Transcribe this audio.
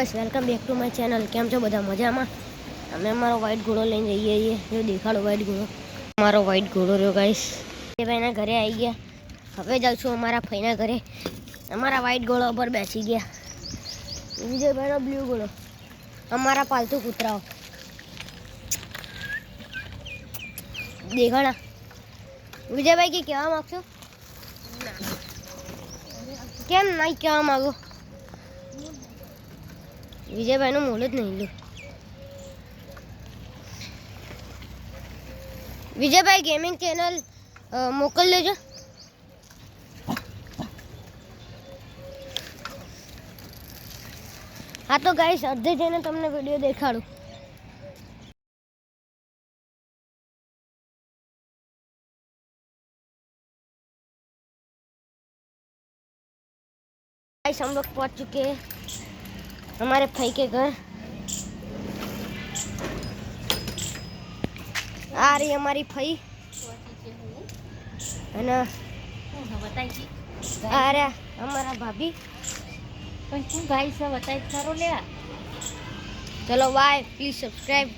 बस welcome back to my channel. केम छो बधा मजामां? अमे अमारो व्हाइट घोड़ो लईने जईए छीए। जो देखाड़ो व्हाइट घोड़ो, अमारो व्हाइट घोड़ो रह्यो गाइस। ए भाईना घरे आई गया। हवे जाऊं अमारा फईना घरे। अमारा व्हाइट घोड़ो पर बेसी गया। विजय भाईनो ब्लू घोड़ो, अमारा पालतू कुतराओ देखाड़ा। विजय भाई की क्या मांगो? केम नहीं क्या मांगो? विजय भाई मूड ज नहीं लो। विजय भाई गेमिंग चैनल मोकल लेजो। हाँ तो गाइस अर्धे जने तमने वीडियो देखाड़ू। गाइस हम लोग पहुंच चुके हैं हमारे भाई के घर। आ रही हमारी भाई है ना, आ रहा हमारा भाभी। गाइस बताई करो ले। चलो बाय, प्लीज सब्सक्राइब।